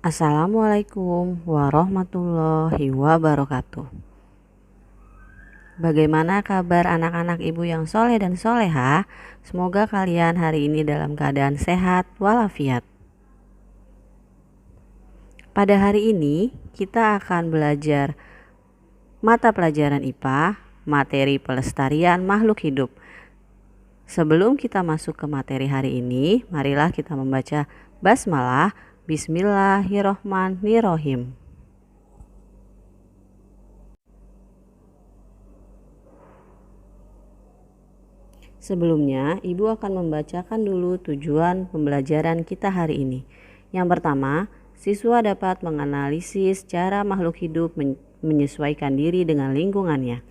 Assalamualaikum warahmatullahi wabarakatuh. Bagaimana kabar anak-anak ibu yang soleh dan soleha? Semoga kalian hari ini dalam keadaan sehat walafiat. Pada hari ini kita akan belajar mata pelajaran IPA, materi pelestarian makhluk hidup. Sebelum kita masuk ke materi hari ini, marilah kita membaca basmalah. Bismillahirrohmanirrohim. Sebelumnya, Ibu akan membacakan dulu tujuan pembelajaran kita hari ini. Yang pertama, siswa dapat menganalisis cara makhluk hidup menyesuaikan diri dengan lingkungannya.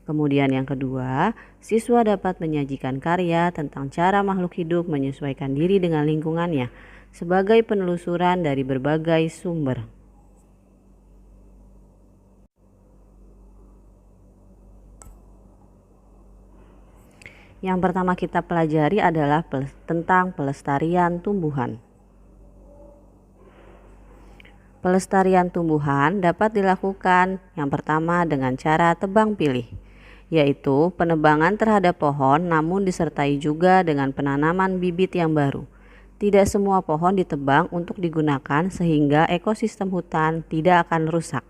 Kemudian yang kedua, siswa dapat menyajikan karya tentang cara makhluk hidup menyesuaikan diri dengan lingkungannya sebagai penelusuran dari berbagai sumber. Yang pertama kita pelajari adalah tentang pelestarian tumbuhan. Pelestarian tumbuhan dapat dilakukan yang pertama dengan cara tebang pilih, yaitu penebangan terhadap pohon namun disertai juga dengan penanaman bibit yang baru. Tidak semua pohon ditebang untuk digunakan sehingga ekosistem hutan tidak akan rusak.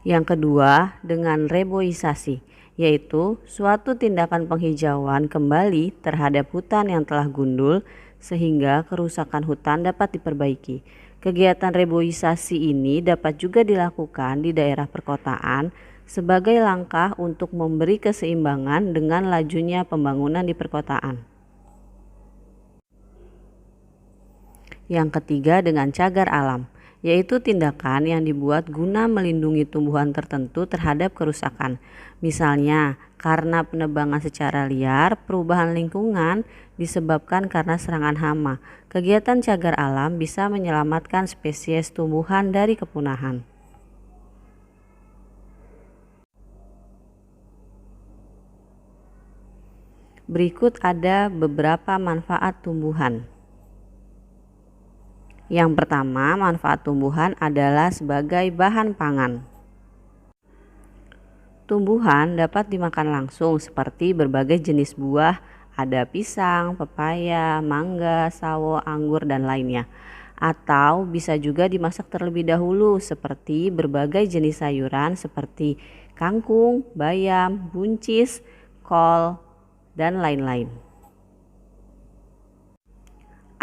Yang kedua, dengan reboisasi, yaitu suatu tindakan penghijauan kembali terhadap hutan yang telah gundul sehingga kerusakan hutan dapat diperbaiki. Kegiatan reboisasi ini dapat juga dilakukan di daerah perkotaan sebagai langkah untuk memberi keseimbangan dengan lajunya pembangunan di perkotaan. Yang ketiga, dengan cagar alam, yaitu tindakan yang dibuat guna melindungi tumbuhan tertentu terhadap kerusakan. Misalnya, karena penebangan secara liar, perubahan lingkungan disebabkan karena serangan hama. Kegiatan cagar alam bisa menyelamatkan spesies tumbuhan dari kepunahan. Berikut ada beberapa manfaat tumbuhan. Yang pertama, manfaat tumbuhan adalah sebagai bahan pangan. Tumbuhan dapat dimakan langsung seperti berbagai jenis buah, ada pisang, pepaya, mangga, sawo, anggur, dan lainnya. Atau bisa juga dimasak terlebih dahulu seperti berbagai jenis sayuran seperti kangkung, bayam, buncis, kol, dan lain-lain.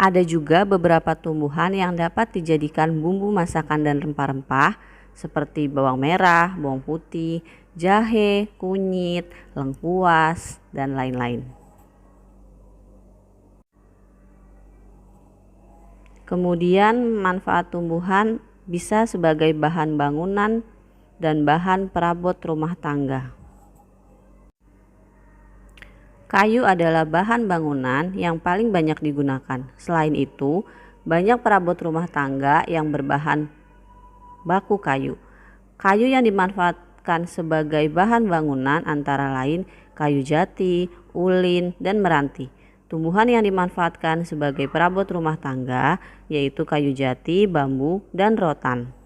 Ada juga beberapa tumbuhan yang dapat dijadikan bumbu masakan dan rempah-rempah seperti bawang merah, bawang putih, jahe, kunyit, lengkuas, dan lain-lain. Kemudian manfaat tumbuhan bisa sebagai bahan bangunan dan bahan perabot rumah tangga. Kayu adalah bahan bangunan yang paling banyak digunakan. Selain itu, banyak perabot rumah tangga yang berbahan baku kayu. Kayu yang dimanfaatkan sebagai bahan bangunan antara lain kayu jati, ulin, dan meranti. Tumbuhan yang dimanfaatkan sebagai perabot rumah tangga yaitu kayu jati, bambu, dan rotan.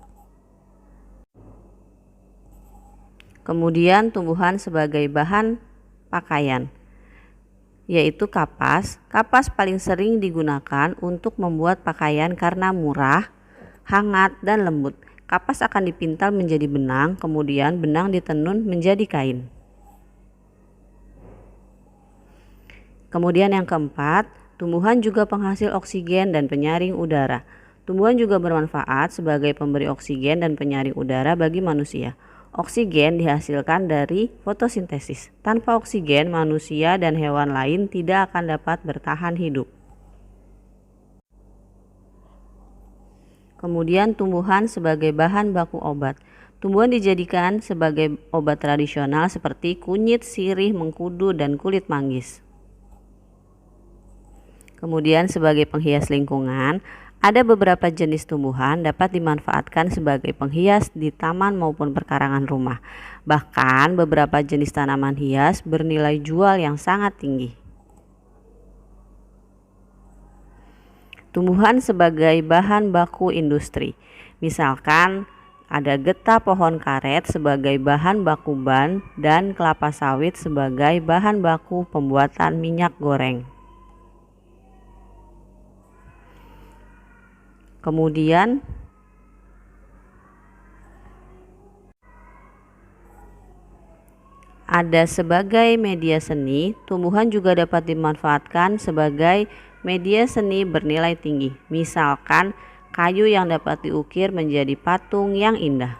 Kemudian tumbuhan sebagai bahan pakaian, yaitu kapas. Kapas paling sering digunakan untuk membuat pakaian karena murah, hangat, dan lembut. Kapas akan dipintal menjadi benang, kemudian benang ditenun menjadi kain. Kemudian yang keempat, tumbuhan juga penghasil oksigen dan penyaring udara. Tumbuhan juga bermanfaat sebagai pemberi oksigen dan penyaring udara bagi manusia. Oksigen dihasilkan dari fotosintesis. Tanpa oksigen, manusia dan hewan lain tidak akan dapat bertahan hidup. Kemudian tumbuhan sebagai bahan baku obat. Tumbuhan dijadikan sebagai obat tradisional seperti kunyit, sirih, mengkudu, dan kulit manggis. Kemudian sebagai penghias lingkungan, ada beberapa jenis tumbuhan dapat dimanfaatkan sebagai penghias di taman maupun perkarangan rumah. Bahkan beberapa jenis tanaman hias bernilai jual yang sangat tinggi. Tumbuhan sebagai bahan baku industri. Misalkan ada getah pohon karet sebagai bahan baku ban dan kelapa sawit sebagai bahan baku pembuatan minyak goreng. Kemudian ada sebagai media seni, tumbuhan juga dapat dimanfaatkan sebagai media seni bernilai tinggi. Misalkan kayu yang dapat diukir menjadi patung yang indah.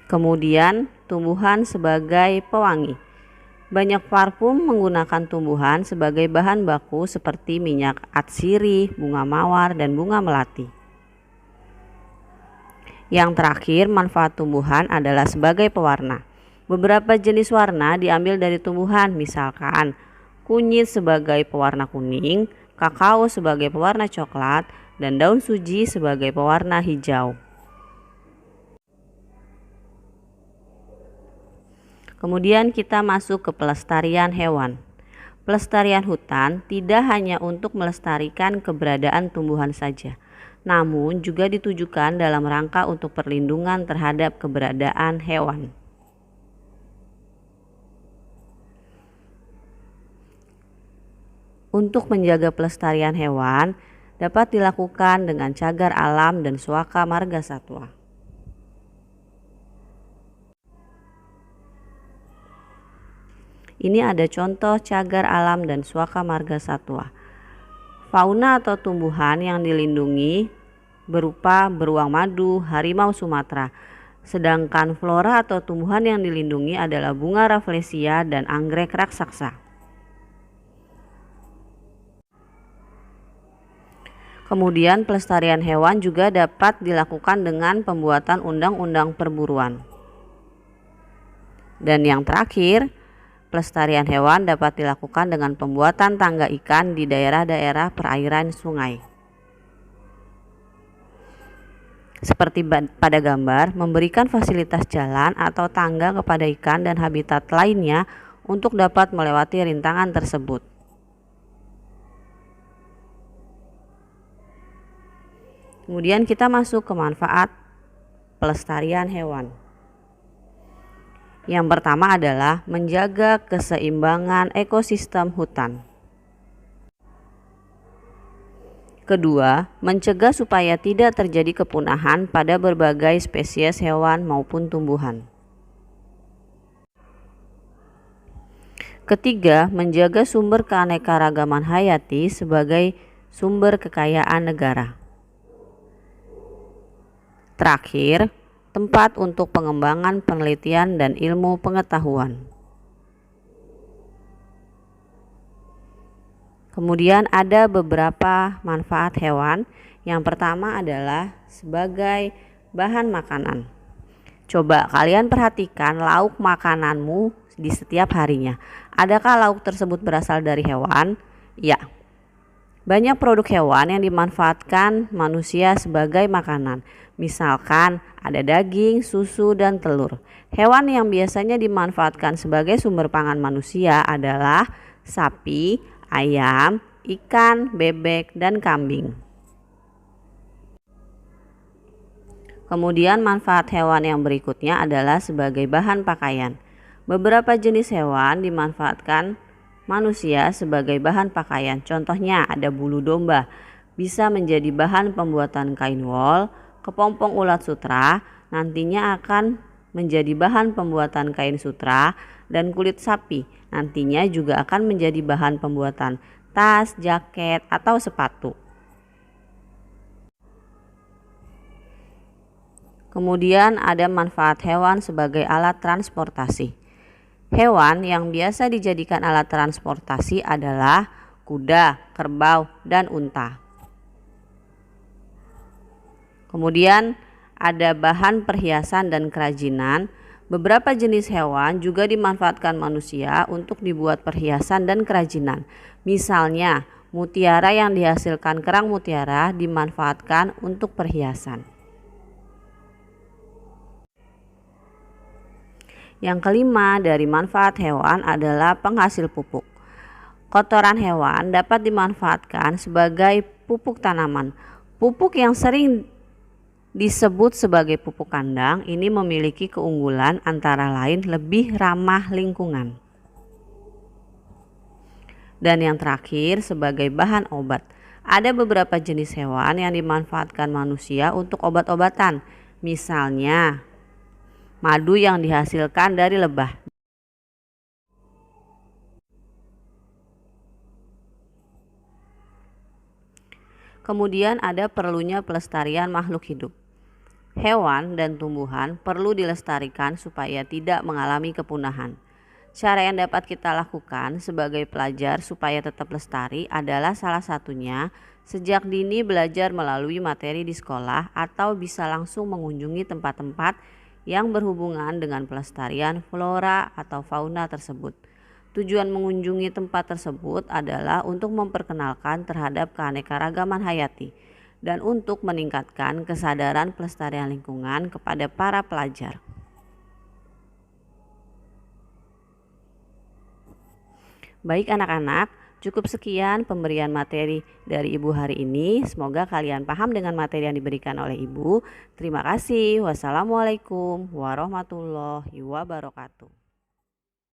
Kemudian tumbuhan sebagai pewangi. Banyak parfum menggunakan tumbuhan sebagai bahan baku seperti minyak atsiri, bunga mawar, dan bunga melati. Yang terakhir, manfaat tumbuhan adalah sebagai pewarna. Beberapa jenis warna diambil dari tumbuhan, misalkan kunyit sebagai pewarna kuning, kakao sebagai pewarna coklat, dan daun suji sebagai pewarna hijau. Kemudian kita masuk ke pelestarian hewan. Pelestarian hutan tidak hanya untuk melestarikan keberadaan tumbuhan saja, namun juga ditujukan dalam rangka untuk perlindungan terhadap keberadaan hewan. Untuk menjaga pelestarian hewan dapat dilakukan dengan cagar alam dan suaka marga satwa. Ini ada contoh cagar alam dan suaka marga satwa. Fauna atau tumbuhan yang dilindungi berupa beruang madu, harimau Sumatera. Sedangkan flora atau tumbuhan yang dilindungi adalah bunga rafflesia dan anggrek raksasa. Kemudian pelestarian hewan juga dapat dilakukan dengan pembuatan undang-undang perburuan. Dan yang terakhir, pelestarian hewan dapat dilakukan dengan pembuatan tangga ikan di daerah-daerah perairan sungai. Seperti pada gambar, memberikan fasilitas jalan atau tangga kepada ikan dan habitat lainnya untuk dapat melewati rintangan tersebut. Kemudian kita masuk ke manfaat pelestarian hewan. Yang pertama adalah menjaga keseimbangan ekosistem hutan. Kedua, mencegah supaya tidak terjadi kepunahan pada berbagai spesies hewan maupun tumbuhan. Ketiga, menjaga sumber keanekaragaman hayati sebagai sumber kekayaan negara. Terakhir, tempat untuk pengembangan penelitian dan ilmu pengetahuan. Kemudian ada beberapa manfaat hewan. Yang pertama adalah sebagai bahan makanan. Coba kalian perhatikan lauk makananmu di setiap harinya. Adakah lauk tersebut berasal dari hewan? Ya. Banyak produk hewan yang dimanfaatkan manusia sebagai makanan. Misalkan ada daging, susu, dan telur. Hewan yang biasanya dimanfaatkan sebagai sumber pangan manusia adalah sapi, ayam, ikan, bebek, dan kambing. Kemudian manfaat hewan yang berikutnya adalah sebagai bahan pakaian. Beberapa jenis hewan dimanfaatkan manusia sebagai bahan pakaian. Contohnya ada bulu domba, bisa menjadi bahan pembuatan kain wol. Kepompong ulat sutra nantinya akan menjadi bahan pembuatan kain sutra, dan kulit sapi nantinya juga akan menjadi bahan pembuatan tas, jaket, atau sepatu. Kemudian ada manfaat hewan sebagai alat transportasi. Hewan yang biasa dijadikan alat transportasi adalah kuda, kerbau, dan unta. Kemudian ada bahan perhiasan dan kerajinan. Beberapa jenis hewan juga dimanfaatkan manusia untuk dibuat perhiasan dan kerajinan. Misalnya, mutiara yang dihasilkan kerang mutiara dimanfaatkan untuk perhiasan. Yang kelima, dari manfaat hewan adalah penghasil pupuk. Kotoran hewan dapat dimanfaatkan sebagai pupuk tanaman. Pupuk yang sering disebut sebagai pupuk kandang ini memiliki keunggulan antara lain lebih ramah lingkungan. Dan yang terakhir, sebagai bahan obat. Ada beberapa jenis hewan yang dimanfaatkan manusia untuk obat-obatan. Misalnya, madu yang dihasilkan dari lebah. Kemudian ada perlunya pelestarian makhluk hidup. Hewan dan tumbuhan perlu dilestarikan supaya tidak mengalami kepunahan. Cara yang dapat kita lakukan sebagai pelajar supaya tetap lestari adalah salah satunya sejak dini belajar melalui materi di sekolah atau bisa langsung mengunjungi tempat-tempat yang berhubungan dengan pelestarian flora atau fauna tersebut. Tujuan mengunjungi tempat tersebut adalah untuk memperkenalkan terhadap keanekaragaman hayati dan untuk meningkatkan kesadaran pelestarian lingkungan kepada para pelajar. Baik anak-anak, cukup sekian pemberian materi dari Ibu hari ini. Semoga kalian paham dengan materi yang diberikan oleh Ibu. Terima kasih. Wassalamualaikum warahmatullahi wabarakatuh.